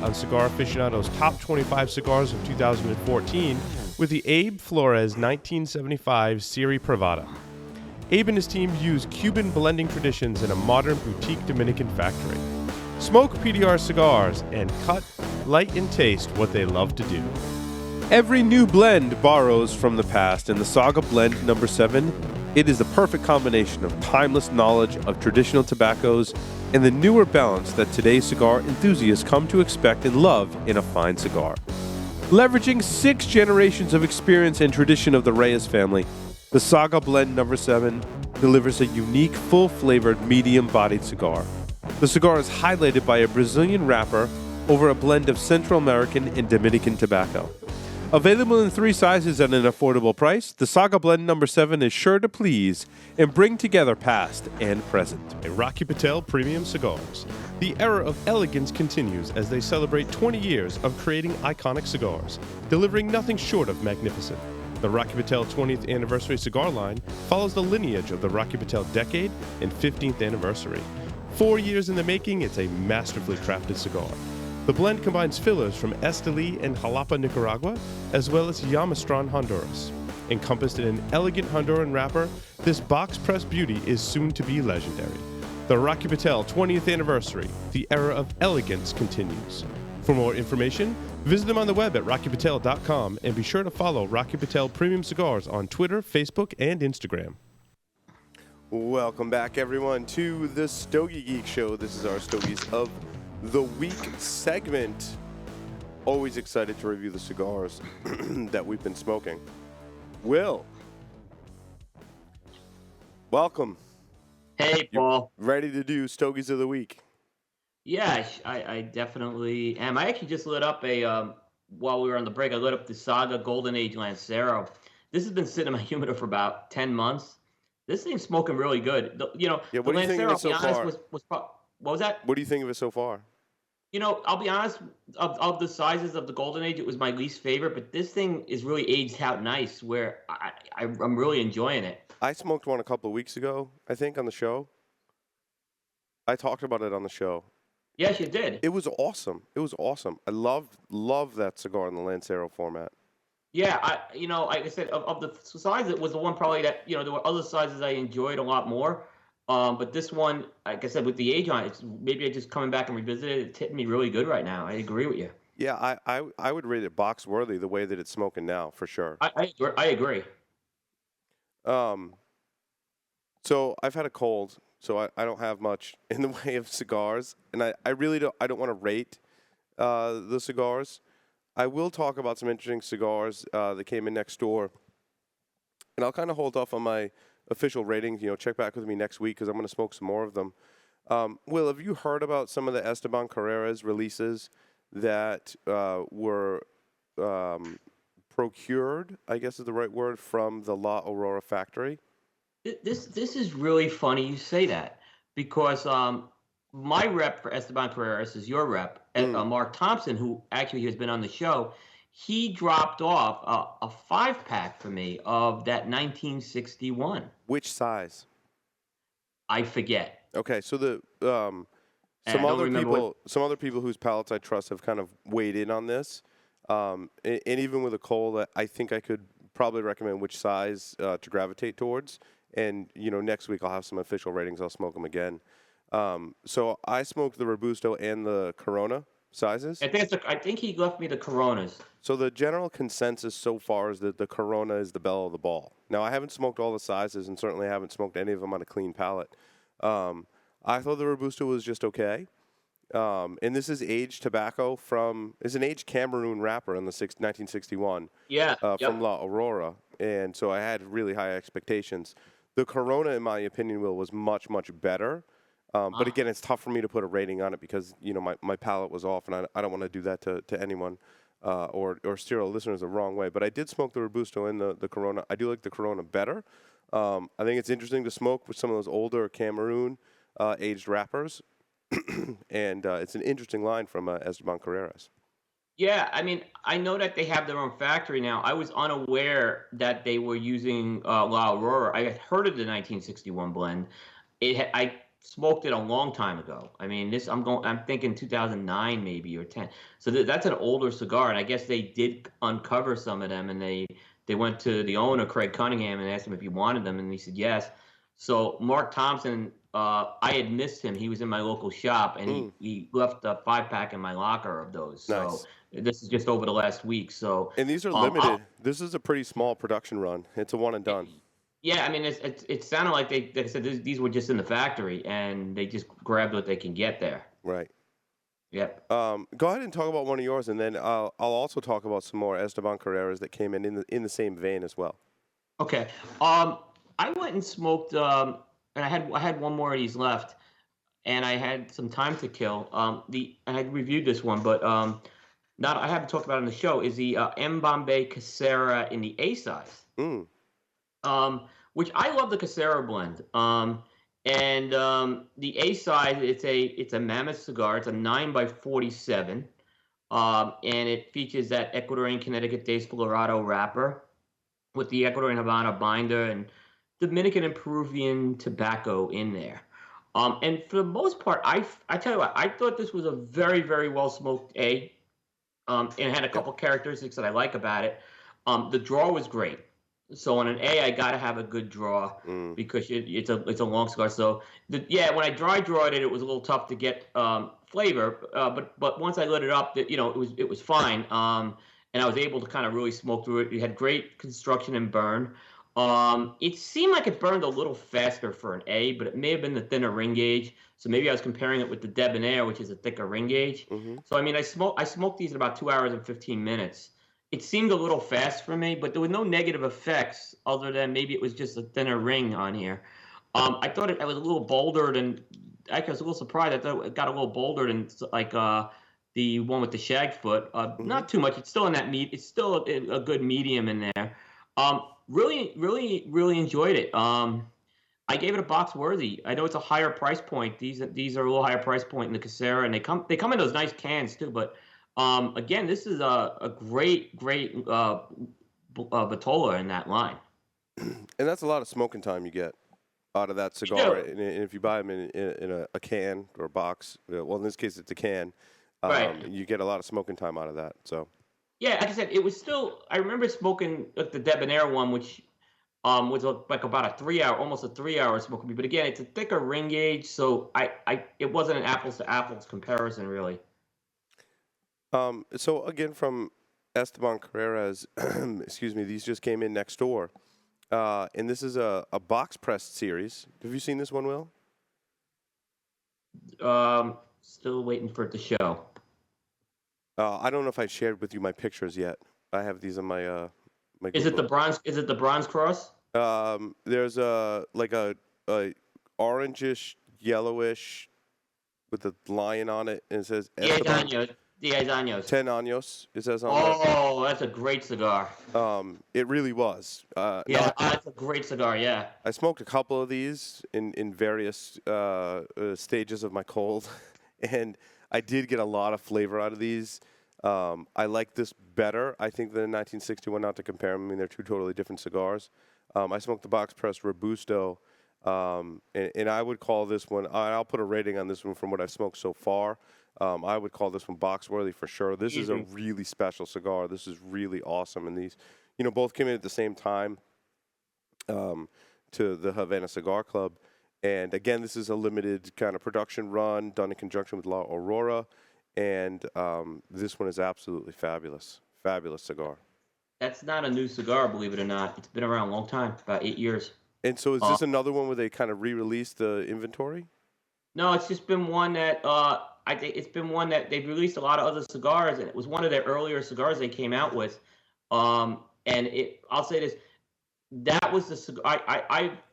on Cigar Aficionado's Top 25 Cigars of 2014 with the Abe Flores 1975 Serie Privada. Abe and his team use Cuban blending traditions in a modern boutique Dominican factory. Smoke PDR cigars and cut, light, and taste what they love to do. Every new blend borrows from the past, and the Saga Blend No. 7, it is the perfect combination of timeless knowledge of traditional tobaccos and the newer balance that today's cigar enthusiasts come to expect and love in a fine cigar. Leveraging 6 generations of experience and tradition of the Reyes family, the Saga Blend No. 7 delivers a unique, full-flavored, medium-bodied cigar. The cigar is highlighted by a Brazilian wrapper over a blend of Central American and Dominican tobacco. Available in 3 sizes at an affordable price, the Saga Blend No. 7 is sure to please and bring together past and present. Rocky Patel Premium Cigars. The era of elegance continues as they celebrate 20 years of creating iconic cigars, delivering nothing short of magnificent. The Rocky Patel 20th Anniversary Cigar line follows the lineage of the Rocky Patel Decade and 15th Anniversary. 4 years in the making, it's a masterfully crafted cigar. The blend combines fillers from Esteli and Jalapa, Nicaragua, as well as Yamastran, Honduras. Encompassed in an elegant Honduran wrapper, this box-pressed beauty is soon to be legendary. The Rocky Patel 20th Anniversary, the era of elegance continues. For more information, visit them on the web at rockypatel.com and be sure to follow Rocky Patel Premium Cigars on Twitter, Facebook, and Instagram. Welcome back, everyone, to the Stogie Geeks Show. This is our Stogies of the Week segment. Always excited to review the cigars that we've been smoking. Will, welcome. Hey, Paul. You ready to do Stogies of the Week? Yeah, I definitely am. I actually just lit up while we were on the break, I lit up the Saga Golden Age Lancero. This has been sitting in my humidor for about 10 months. This thing's smoking really good. What do you think of it so far? What was that? What do you think of it so far? I'll be honest, of the sizes of the Golden Age, it was my least favorite, but this thing is really aged out nice where I'm really enjoying it. I smoked one a couple of weeks ago, I think, on the show. I talked about it on the show. Yes, you did. It was awesome. I love that cigar in the Lancero format. Yeah, like I said, of the size, it was the one probably that, there were other sizes I enjoyed a lot more. But this one, like I said, with the age on it, maybe I just coming back and revisit it. It's hitting me really good right now. I agree with you. Yeah, I would rate it box worthy the way that it's smoking now, for sure. I agree. So I've had a cold, so I don't have much in the way of cigars, and I really don't want to rate the cigars. I will talk about some interesting cigars that came in next door, and I'll kind of hold off on my official ratings. Check back with me next week because I'm going to smoke some more of them. Will, have you heard about some of the Esteban Carreras releases that were procured, I guess is the right word, from the La Aurora factory? This is really funny you say that because my rep for Esteban Carreras is your rep, Mark Thompson, who actually has been on the show. He dropped off a 5-pack for me of that 1961. Which size? I forget. Okay, so the some other people whose palates I trust have kind of weighed in on this, and even with a cold, I think I could probably recommend which size to gravitate towards. And next week I'll have some official ratings. I'll smoke them again. So I smoked the Robusto and the Corona sizes. I think he left me the Coronas. So the general consensus so far is that the Corona is the belle of the ball. Now, I haven't smoked all the sizes and certainly haven't smoked any of them on a clean palate. I thought the Robusto was just okay. And this is aged tobacco is an aged Cameroon wrapper in the 1961. Yeah. From La Aurora. And so I had really high expectations. The Corona, in my opinion, Will, was much, much better. But again, it's tough for me to put a rating on it because, my palate was off, and I don't want to do that to anyone or steer our listeners the wrong way. But I did smoke the Robusto and the Corona. I do like the Corona better. I think it's interesting to smoke with some of those older Cameroon aged wrappers. And it's an interesting line from Esteban Carreras. Yeah, I mean, I know that they have their own factory now. I was unaware that they were using La Aurora. I had heard of the 1961 blend. I smoked it a long time ago. I mean, I'm thinking 2009 maybe or 10. So that's an older cigar, and I guess they did uncover some of them, and they went to the owner, Craig Cunningham, and asked him if he wanted them, and he said yes. So Mark Thompson, I had missed him. He was in my local shop, and he left a 5-pack in my locker of those. So Nice. this is just over the last week. So And these are limited. This is a pretty small production run. It's a one and done. yeah, I mean, it sounded like they said these were just in the factory, and they just grabbed what they can get there. Right. Yep. Go ahead and talk about one of yours, and then I'll also talk about some more Esteban Carreras that came in the same vein as well. Okay. I went and smoked, and I had one more of these left, and I had some time to kill. I had reviewed this one, but not I haven't talked about it on the show. Is the M Bombay Casera in the A size? Which I love the Casera blend. And the A size, it's a mammoth cigar. It's a 9x47, and it features that Ecuadorian Connecticut Descolorado wrapper with the Ecuadorian Havana binder and Dominican and Peruvian tobacco in there. And for the most part, I tell you what, I thought this was a very, very well smoked A. And it had a couple characteristics that I like about it. The draw was great. So on an A, I got to have a good draw because it's a long cigar. So when I dry drawed it, it was a little tough to get flavor. But once I lit it up, it was fine. And I was able to kind of really smoke through it. It had great construction and burn. It seemed like it burned a little faster for an A, but it may have been the thinner ring gauge. So maybe I was comparing it with the Debonair, which is a thicker ring gauge. So I mean, I smoked these in about 2 hours and 15 minutes. It seemed a little fast for me, but there were no negative effects other than maybe it was just a thinner ring on here. I thought I was a little bolder than. I was a little surprised. I thought it got a little bolder than like the one with the shag foot. Not too much. It's still in that meat. It's still a good medium in there. Really, really, really enjoyed it. I gave it a box worthy. I know it's a higher price point. These are a little higher price point in the Casera, and they come in those nice cans too. But again, this is a great Vitola in that line. And that's a lot of smoking time you get out of that cigar. And if you buy them in a can or a box, well, in this case, it's a can. Right. You get a lot of smoking time out of that. So. Yeah, like I said, it was still. I remember smoking the Debonair one, which was like about almost a 3-hour smoke. But again, it's a thicker ring gauge, so it wasn't an apples to apples comparison, really. So again, from Esteban Carreras, excuse me, these just came in next door, and this is a box pressed series. Have you seen this one, Will? Still waiting for it to show. I don't know if I shared with you my pictures yet. I have these on my my. Is it the bronze? Is it the bronze cross? There's a orangish, yellowish, with a lion on it, and it says Esteban. 10 años. 10 años. It says on there. Oh, that's a great cigar. It really was. That's a great cigar. Yeah. I smoked a couple of these in various stages of my cold, and I did get a lot of flavor out of these. I like this better, I think, than 1961. Not to compare them. I mean, they're two totally different cigars. I smoked the box press Robusto, and I would call this one. I'll put a rating on this one from what I've smoked so far. I would call this one box worthy for sure. This is a really special cigar. This is really awesome. And these, both came in at the same time to the Havana Cigar Club. And again, this is a limited kind of production run done in conjunction with La Aurora. And this one is absolutely fabulous. Fabulous cigar. That's not a new cigar, believe it or not. It's been around a long time, about 8 years. And so is this another one where they kind of re-released the inventory? No, it's just been one that I think it's been one that they've released a lot of other cigars, and it was one of their earlier cigars they came out with. And I'll say this, that was the cigar.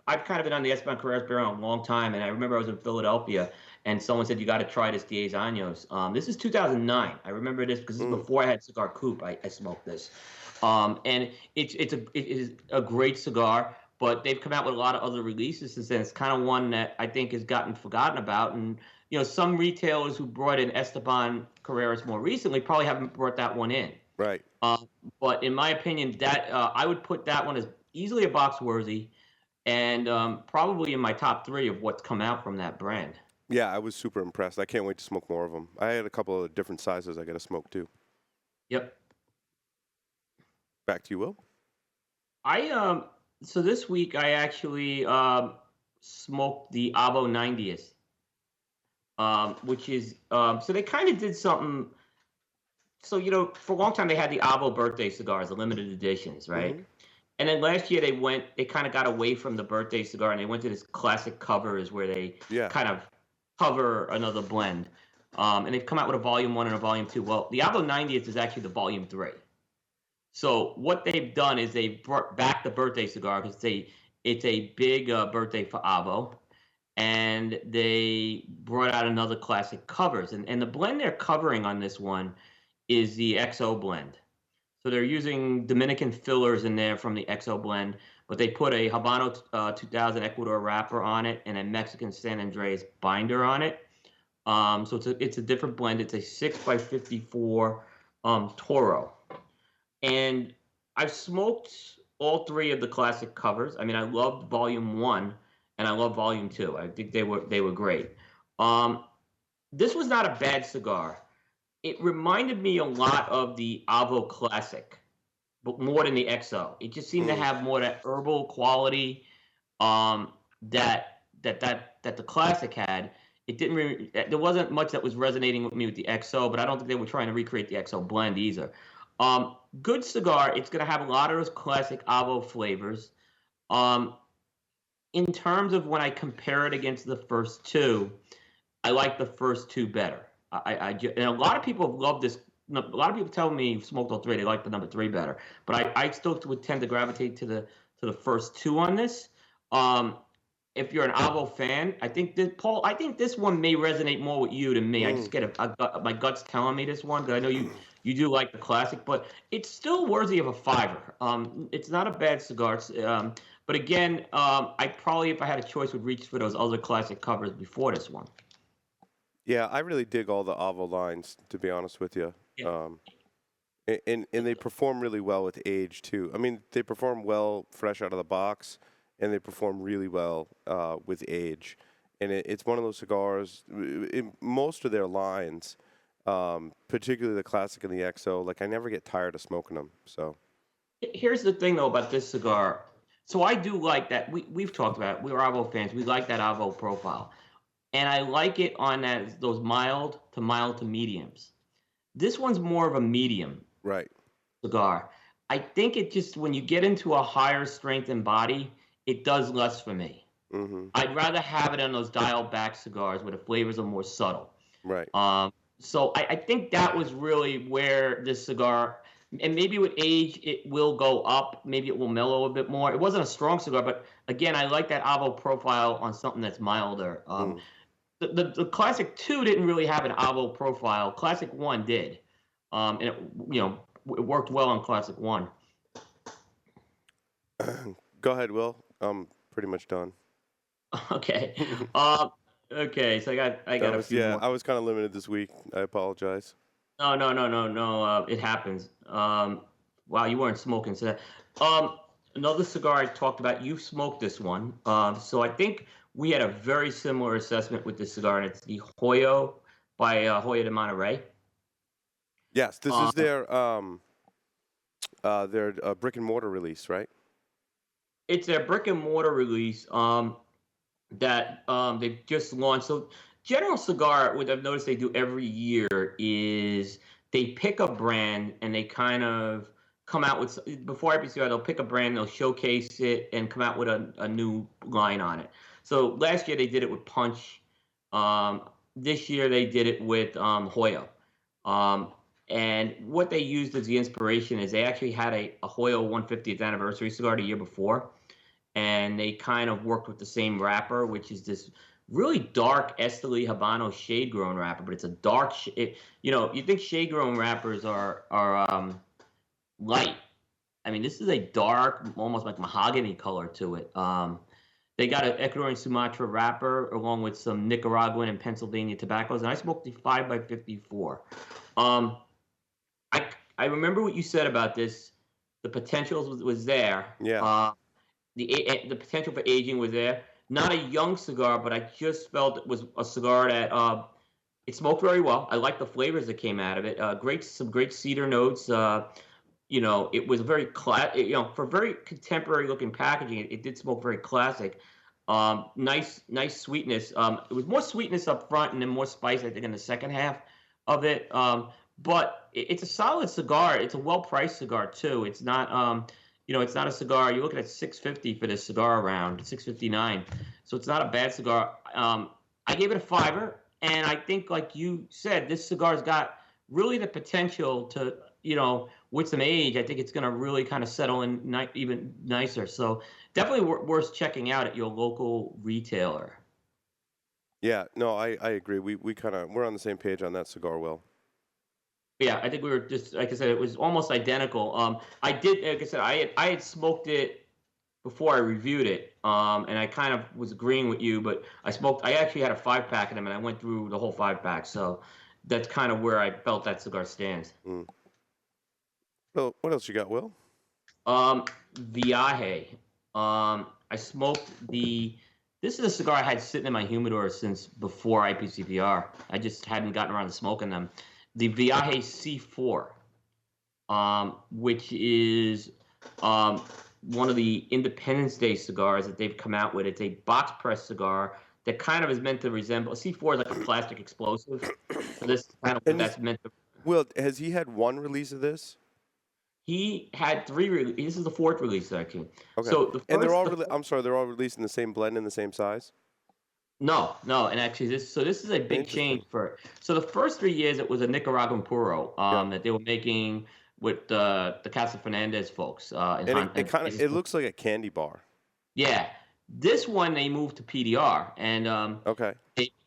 I've kind of been on the Esteban Carreras barrel a long time, and I remember I was in Philadelphia, and someone said, you got to try this 10 años. This is 2009. I remember this because this is before I had Cigar Coupe. I smoked this. And it is a great cigar, but they've come out with a lot of other releases since then. It's kind of one that I think has gotten forgotten about, and some retailers who brought in Esteban Carreras more recently probably haven't brought that one in. Right. But in my opinion, that I would put that one as easily a box worthy. and probably in my top three of what's come out from that brand. Yeah, I was super impressed. I can't wait to smoke more of them. I had a couple of different sizes I got to smoke too. Yep. Back to you, Will. I so this week I actually smoked the Avo 90th, which is so they kind of did something. So for a long time they had the Avo birthday cigars, the limited editions, right? Mm-hmm. And then last year they kind of got away from the birthday cigar and they went to this classic covers where they Yeah. kind of cover another blend. And they've come out with a volume 1 and a volume 2. Well, the Avo 90th is actually the volume 3. So what they've done is they've brought back the birthday cigar because it's a big birthday for Avo, and they brought out another classic covers, and the blend they're covering on this one is the XO blend. So they're using Dominican fillers in there from the XO blend, but they put a Habano 2000 Ecuador wrapper on it and a Mexican San Andreas binder on it. So it's a different blend. It's a 6x54 Toro. And I've smoked all three of the classic covers. I mean, I loved Volume 1 and I love Volume 2. I think they were great. Um, this was not a bad cigar. It reminded me a lot of the Avo Classic, but more than the XO. It just seemed to have more that herbal quality that the Classic had. It didn't really, there wasn't much that was resonating with me with the XO, but I don't think they were trying to recreate the XO blend either. Good cigar. It's going to have a lot of those classic Avo flavors. Um, in terms of when I compare it against the first two, I like the first two better. And a lot of people have loved this. A lot of people tell me smoked all three. They like the number 3 better, but I still would tend to gravitate to the first two on this. If you're an Avo fan, I think that Paul, I think this one may resonate more with you than me. I just get my gut's telling me this one because I know you do like the classic, but it's still worthy of a fiver. It's not a bad cigar. But again, I probably, if I had a choice, would reach for those other classic covers before this one. Yeah, I really dig all the Avo lines, to be honest with you. Yeah. And they perform really well with age too. I mean, they perform well fresh out of the box, and they perform really well with age. And it's one of those cigars. In most of their lines, particularly the classic and the XO, like I never get tired of smoking them. So Here's the thing though about this cigar. So I do like that. We've talked about it. We're Avo fans. We like that Avo profile, and I like it on those mild to mediums. This one's more of a medium right. cigar. I think it just when you get into a higher strength and body, it does less for me. Mm-hmm. I'd rather have it on those dialed back cigars where the flavors are more subtle. Right. So I think that was really where this cigar, and maybe with age it will go up, maybe it will mellow a bit more. It wasn't a strong cigar, but again, I like that Avo profile on something that's milder. The Classic 2 didn't really have an Avo profile. Classic 1 did. And it worked well on Classic 1. Go ahead, Will. I'm pretty much done. Okay. Okay, so I got a few more. I was kind of limited this week. I apologize. No. It happens. Wow, you weren't smoking. So, another cigar I talked about. You smoked this one. So I think we had a very similar assessment with this cigar, and it's the Hoyo by Hoyo de Monterrey. Yes, this is their brick and mortar release, right? It's their brick and mortar release that they've just launched. So General Cigar, what I've noticed they do every year is they pick a brand and they kind of come out with, before every cigar, they'll pick a brand, they'll showcase it and come out with a new line on it. So last year they did it with Punch. This year they did it with Hoyo. And what they used as the inspiration is they actually had a Hoyo 150th anniversary cigar the year before. And they kind of worked with the same wrapper, which is this really dark Esteli Habano shade-grown wrapper, but it's a dark, you think shade-grown wrappers are light. I mean, this is a dark, almost like mahogany color to it. They got an Ecuadorian Sumatra wrapper along with some Nicaraguan and Pennsylvania tobaccos, and I smoked the 5x54. I remember what you said about this. The potential was there. Yeah. the potential for aging was there. Not a young cigar, but I just felt it was a cigar that it smoked very well. I liked the flavors that came out of it. Some great cedar notes. It was very for very contemporary looking packaging. It did smoke very classic. Nice sweetness. It was more sweetness up front and then more spice, I think, in the second half of it. But it's a solid cigar. It's a well-priced cigar too. It's not, it's not a cigar. You're looking at $6.50 for this cigar round, $6.59. So it's not a bad cigar. I gave it a fiver, and I think, like you said, this cigar's got really the potential to, with some age, I think it's going to really kind of settle in even nicer. So definitely worth checking out at your local retailer. Yeah, no, I agree. We're on the same page on that cigar, Will. Yeah, I think we were just, like I said, it was almost identical. I did, like I said, I had smoked it before I reviewed it, and I kind of was agreeing with you, but I actually had a 5-pack of them, and I went through the whole 5-pack, so that's kind of where I felt that cigar stands. Well, what else you got, Will? Viaje. I smoked this is a cigar I had sitting in my humidor since before IPCPR. I just hadn't gotten around to smoking them. The Viaje C4, which is one of the Independence Day cigars that they've come out with. It's a box press cigar that kind of is meant to resemble C4 is like a plastic explosive. So this kind of what that's meant to. Will, has he had one release of this? He had 3 releases. This is the 4th release, actually. Okay. So they're all they're all released in the same blend and the same size? No, and actually this is a big change for. So the first 3 years it was a Nicaraguan puro that they were making with the Casa Fernandez folks. It looks like a candy bar. Yeah, this one they moved to PDR, and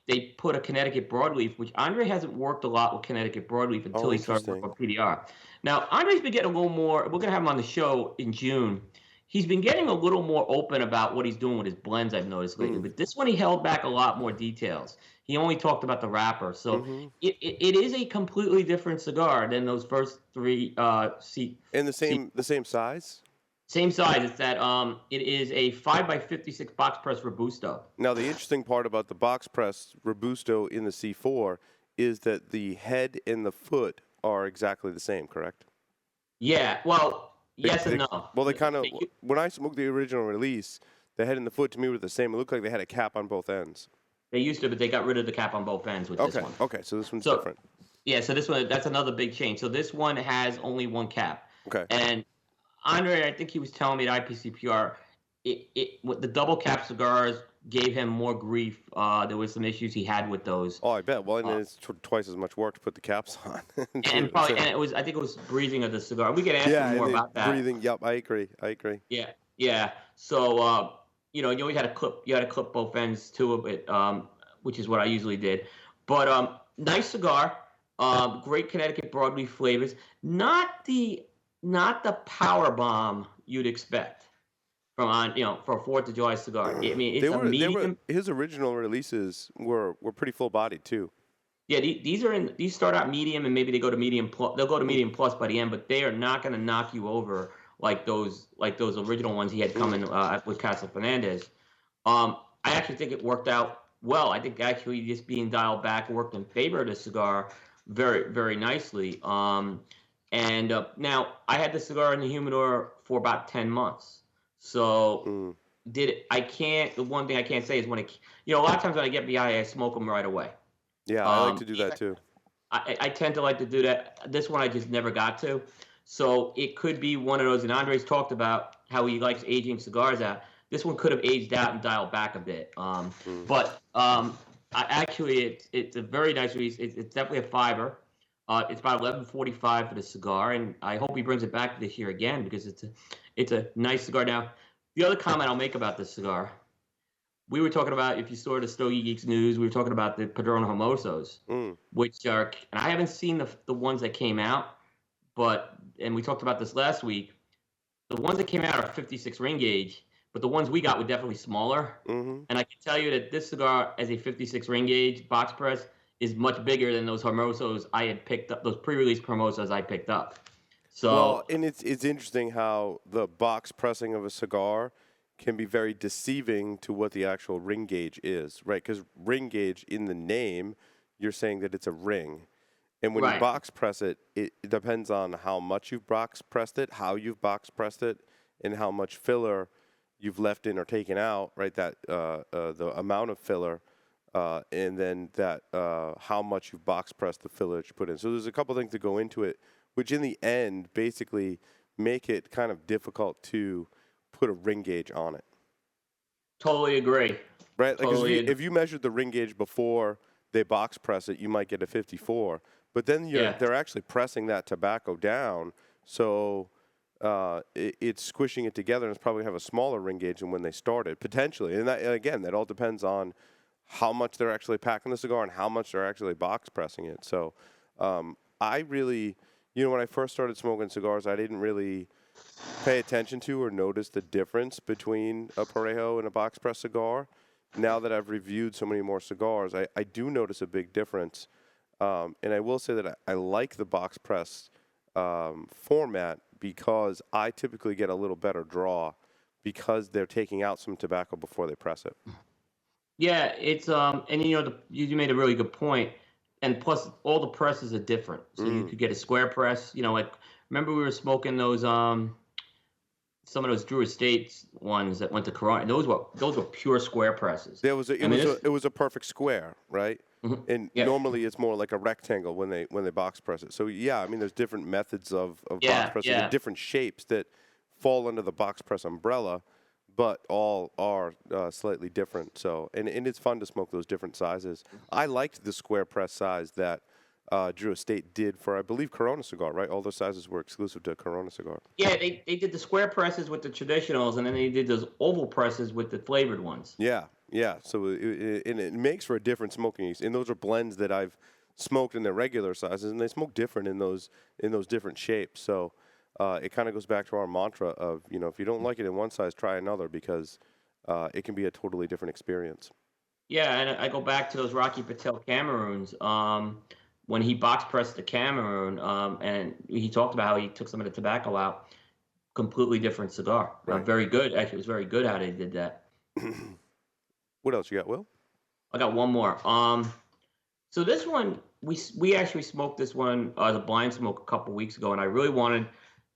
they put a Connecticut broadleaf, which Andre hasn't worked a lot with Connecticut broadleaf until he started working with PDR. Now Andre's been getting a little more. We're gonna have him on the show in June. He's been getting a little more open about what he's doing with his blends, I've noticed lately. But this one, he held back a lot more details. He only talked about the wrapper. So it is a completely different cigar than those first 3. And the same size? Same size. It's that it is a 5x56 box press Robusto. Now, the interesting part about the box press Robusto in the C4 is that the head and the foot are exactly the same, correct? Yeah, well... Yes and no. Well, they kind of, when I smoked the original release, the head and the foot to me were the same. It looked like they had a cap on both ends. They used to, but they got rid of the cap on both ends with this one. Okay, so this one's different. Yeah, so this one, that's another big change. So this one has only one cap. Okay. And Andre, I think he was telling me at IPCPR, with the double cap cigars gave him more grief. There was some issues he had with those. Oh, I bet. Well, and it's twice as much work to put the caps on. and I think it was breathing of the cigar. We could ask him more about that. Breathing. Yep, I agree. Yeah. So you always had to clip both ends too of it, which is what I usually did. But nice cigar. Great Connecticut broadleaf flavors. Not the power bomb you'd expect from for a 4th of July cigar. I mean, it's a medium. His original releases were pretty full bodied too. Yeah, these start out medium and maybe they go to medium plus. They'll go to medium plus by the end, but they are not going to knock you over like those original ones he had coming with Casa Fernandez. I actually think it worked out well. I think actually just being dialed back worked in favor of the cigar very, very nicely. And now I had the cigar in the humidor for about 10 months. So the one thing I can't say is when a lot of times when I get BI, I smoke them right away. Yeah, I like to do that too. I tend to like to do that. This one I just never got to. So it could be one of those, and Andres talked about how he likes aging cigars out. This one could have aged out and dialed back a bit. But actually, it's a very nice release. It's definitely a fiver. It's about $11.45 for the cigar, and I hope he brings it back this year again because it's a nice cigar. Now, the other comment I'll make about this cigar, we were talking about, if you saw the Stogie Geeks news, we were talking about the Padron Hermosos, which are, and I haven't seen the ones that came out, and we talked about this last week, the ones that came out are 56 ring gauge, but the ones we got were definitely smaller. And I can tell you that this cigar, as a 56 ring gauge box press, is much bigger than those Hermosos I had picked up, those pre-release Hermosos I picked up. So, well, and it's interesting how the box pressing of a cigar can be very deceiving to what the actual ring gauge is, right? Because ring gauge in the name, you're saying that it's a ring. And when you Right. box press it, it depends on how much you've box pressed it, how you've box pressed it, and how much filler you've left in or taken out, right? That the amount of filler, and then that how much you've box pressed the filler that you put in. So there's a couple things that go into it, which in the end basically make it kind of difficult to put a ring gauge on it. Totally agree. Right? Like, 'cause Totally agree. if you measured the ring gauge before they box press it, you might get a 54. But then Yeah. they're actually pressing that tobacco down, so it's squishing it together, and it's probably going to have a smaller ring gauge than when they started, potentially. And again, that all depends on how much they're actually packing the cigar and how much they're actually box pressing it. So I really, when I first started smoking cigars, I didn't really pay attention to or notice the difference between a Parejo and a box press cigar. Now that I've reviewed so many more cigars, I do notice a big difference. And I will say that I like the box press format because I typically get a little better draw because they're taking out some tobacco before they press it. Yeah, it's and you made a really good point, and plus all the presses are different. So you could get a square press. Like remember we were smoking those some of those Drew Estates ones that went to Corona. And those were pure square presses. It was a perfect square, right? Mhm. And Yeah, normally it's more like a rectangle when they box press it. So yeah, I mean there's different methods of box yeah, pressing and yeah. different shapes that fall under the box press umbrella, but all are slightly different. So and it's fun to smoke those different sizes. I liked the square press size that Drew Estate did for I believe Corona cigar, right? All those sizes were exclusive to Corona cigar. Yeah, they did the square presses with the traditionals, and then they did those oval presses with the flavored ones. Yeah, yeah. So it makes for a different smoking. And those are blends that I've smoked in their regular sizes, and they smoke different in those different shapes. So it kind of goes back to our mantra of if you don't like it in one size, try another because it can be a totally different experience. Yeah, and I go back to those Rocky Patel Cameroons. When he box pressed the Cameroon, and he talked about how he took some of the tobacco out. Completely different cigar. Right. Very good. Actually, it was very good how they did that. What else you got, Will? I got one more. So this one we actually smoked this one as a blind smoke a couple weeks ago, and I really wanted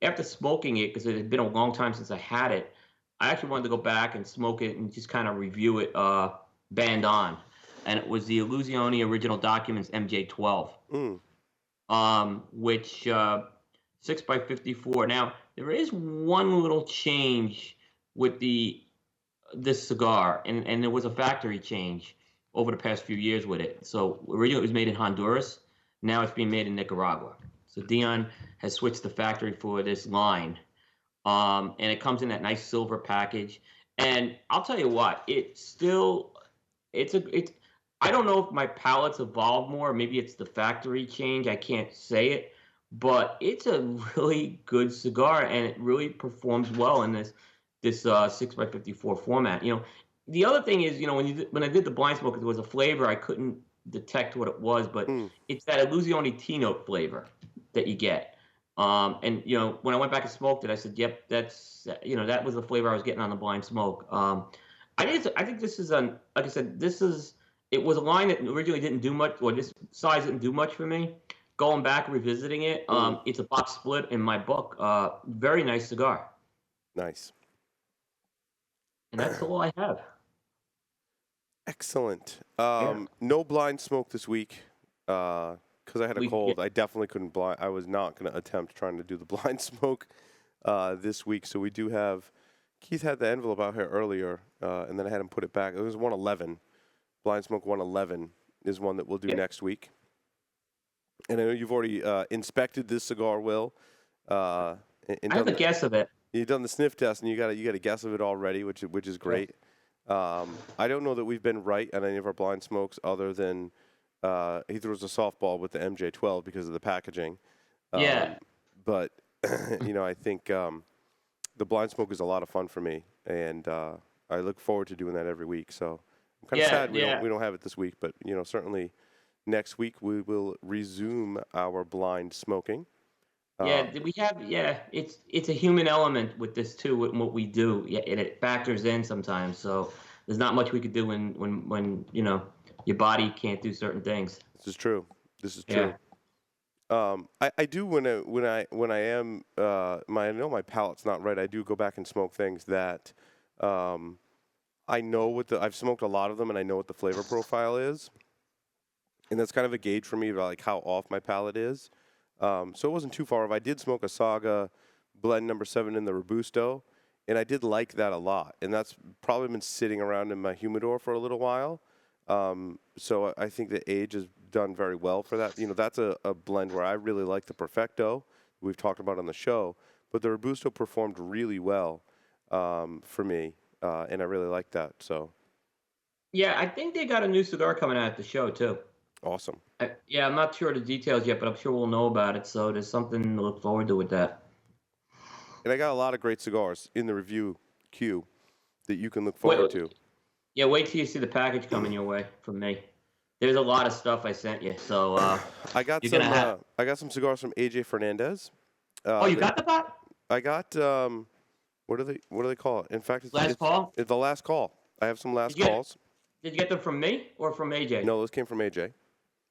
after smoking it because it had been a long time since I had it. I actually wanted to go back and smoke it and just kind of review it band on, and it was the Illusione Original Documents MJ12, Mm. which 6x54. Now there is one little change with this cigar, and there was a factory change over the past few years with it. So originally it was made in Honduras. Now it's being made in Nicaragua. So Dion has switched the factory for this line, and it comes in that nice silver package. And I'll tell you what, it's. I don't know if my palate's evolved more. Maybe it's the factory change. I can't say it, but it's a really good cigar, and it really performs well in this 6x54 format. The other thing is, when I did the blind smoke, there was a flavor I couldn't detect what it was, but Mm. it's that Illusione tea note flavor that you get. And when I went back and smoked it, I said, "Yep, that was the flavor I was getting on the blind smoke." I think this is like I said, it was a line that originally didn't do much, or this size didn't do much for me. Going back, revisiting it, it's a box split in my book. Very nice cigar. Nice. And that's all I have. Excellent. Yeah. No blind smoke this week because I had a cold. Yeah. I definitely couldn't blind. I was not going to attempt trying to do the blind smoke this week. So we do have. Keith had the envelope out here earlier, and then I had him put it back. It was 111. Blind smoke 111 is one that we'll do next week. And I know you've already inspected this cigar, Will. I have a guess of it. You've done the sniff test, and you got a guess of it already, which is great. I don't know that we've been right on any of our blind smokes, other than he throws a softball with the MJ12 because of the packaging. Yeah. But I think the blind smoke is a lot of fun for me, and I look forward to doing that every week. So I'm kind of sad we don't have it this week, but certainly next week we will resume our blind smoking. we have. Yeah, it's a human element with this too. With what we do, yeah, it factors in sometimes. So there's not much we could do when your body can't do certain things. This is true. This is Yeah. true. I do when I am I know my palate's not right. I do go back and smoke things that I know I've smoked a lot of them and I know what the flavor profile is, and that's kind of a gauge for me about like how off my palate is. So it wasn't too far off. I did smoke a Saga blend number 7 in the Robusto, and I did like that a lot, and that's probably been sitting around in my humidor for a little while. So I think the age has done very well for that. That's a blend where I really like the Perfecto we've talked about on the show, but the Robusto performed really well for me, and I really like that. So Yeah, I think they got a new cigar coming out at the show too. awesome. Yeah, I'm not sure of the details yet, but I'm sure we'll know about it. So there's something to look forward to with that. And I got a lot of great cigars in the review queue that you can look Wait, forward to. yeah, wait till you see the package coming your way from me. There's a lot of stuff I sent you, so I got you're some. gonna have. I got some cigars from AJ Fernandez. Oh, you got the pot? I got. What do they call it? In fact, Last call? It's the last call. I have some last Did you get- calls. Did you get them from me or from AJ? No, those came from AJ.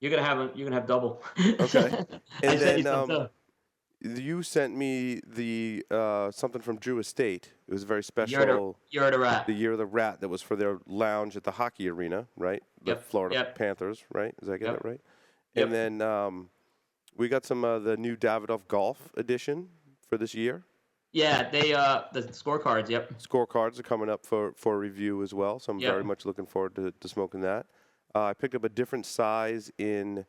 You're gonna have double. Okay. I And sent you then some too. you sent me the something from Drew Estate. It was very You're special. the rat. The Year of the Rat that was for their lounge at the hockey arena, right? The Yep, Florida yep. Panthers, right? Did I get Yep. that right? Yep. And then we got some the new Davidoff Golf edition for this year. Yeah, they the scorecards. Yep. Scorecards are coming up for review as well, so I'm Yep. very much looking forward to smoking that. I picked up a different size in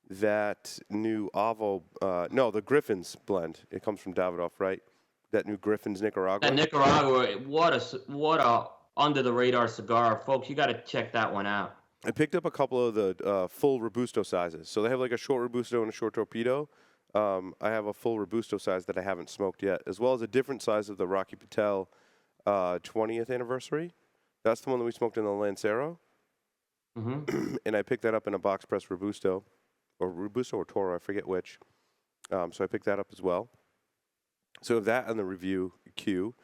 that new Avo, the Griffin's blend. It comes from Davidoff, right? That new Griffin's Nicaragua. And Nicaragua, what a under the radar cigar, folks. You got to check that one out. I picked up a couple of the full Robusto sizes. So they have like a short Robusto and a short Torpedo. I have a full Robusto size that I haven't smoked yet, as well as a different size of the Rocky Patel 20th anniversary. That's the one that we smoked in the Lancero. Mm-hmm. And I picked that up in a box press Robusto or Toro, I forget which. So I picked that up as well. So that on the review queue.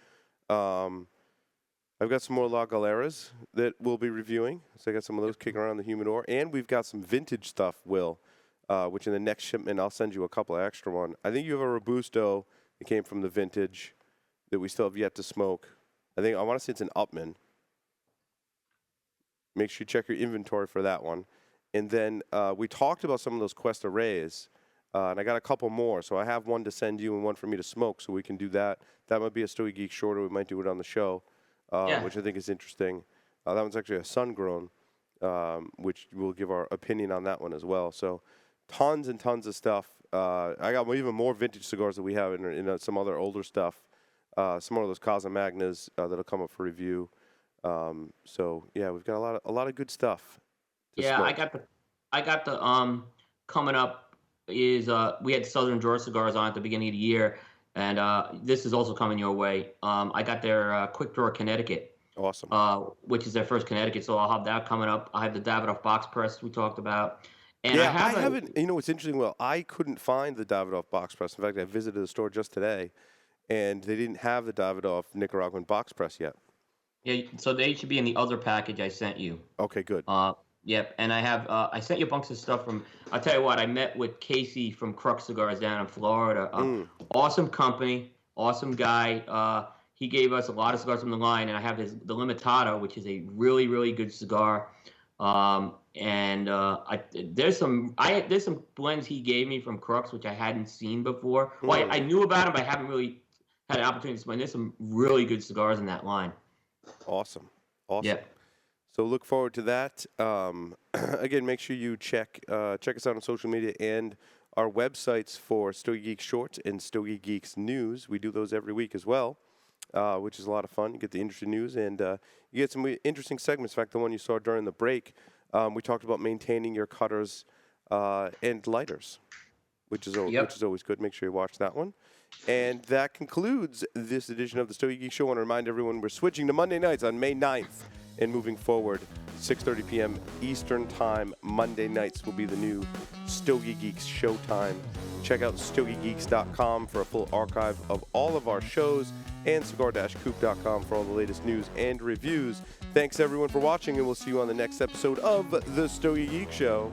I've got some more La Galeras that we'll be reviewing. So I got some of those kicking around the humidor. And we've got some vintage stuff, Will, which in the next shipment, I'll send you a couple of extra one. I think you have a Robusto that came from the vintage that we still have yet to smoke. I want to say it's an Upman. Make sure you check your inventory for that one. And then we talked about some of those Cuesta Reyes, and I got a couple more. So I have one to send you and one for me to smoke, so we can do that. That might be a Stogie Geek shorter. We might do it on the show, which I think is interesting. That one's actually a sun-grown, which we'll give our opinion on that one as well. So tons and tons of stuff. I got even more vintage cigars that we have in some other older stuff. Some more of those Casa Magnas that'll come up for review. So yeah, we've got a lot of good stuff. Yeah, smoke. I got the coming up is we had Southern Drawer cigars on at the beginning of the year, and this is also coming your way. I got their Quick Drawer Connecticut. Awesome. Which is their first Connecticut, so I'll have that coming up. I have the Davidoff box press we talked about. And yeah, I haven't. You know what's interesting? Well, I couldn't find the Davidoff box press. In fact, I visited the store just today, and they didn't have the Davidoff Nicaraguan box press yet. Yeah, so they should be in the other package I sent you. Okay, good. Yep, and I have I sent you a bunch of stuff from. I'll tell you what, I met with Casey from Crux Cigars down in Florida. Awesome company, awesome guy. He gave us a lot of cigars from the line, and I have the Limitado, which is a really, really good cigar. There's some blends he gave me from Crux which I hadn't seen before. Well, I knew about them, but I haven't really had an opportunity to smell. There's some really good cigars in that line. Awesome. Yep. So look forward to that. Again, make sure you check us out on social media and our websites for Stogie Geeks Shorts and Stogie Geeks News. We do those every week as well, which is a lot of fun. You get the industry news, and you get some interesting segments. In fact, the one you saw during the break, we talked about maintaining your cutters and lighters, which is always good. Make sure you watch that one. And that concludes this edition of the Stogie Geeks Show. I want to remind everyone we're switching to Monday nights on May 9th. And moving forward, 6:30 p.m. Eastern Time, Monday nights will be the new Stogie Geeks Showtime Check out StogieGeeks.com for a full archive of all of our shows and cigar-coop.com for all the latest news and reviews. Thanks everyone for watching, and we'll see you on the next episode of The Stogie Geek Show.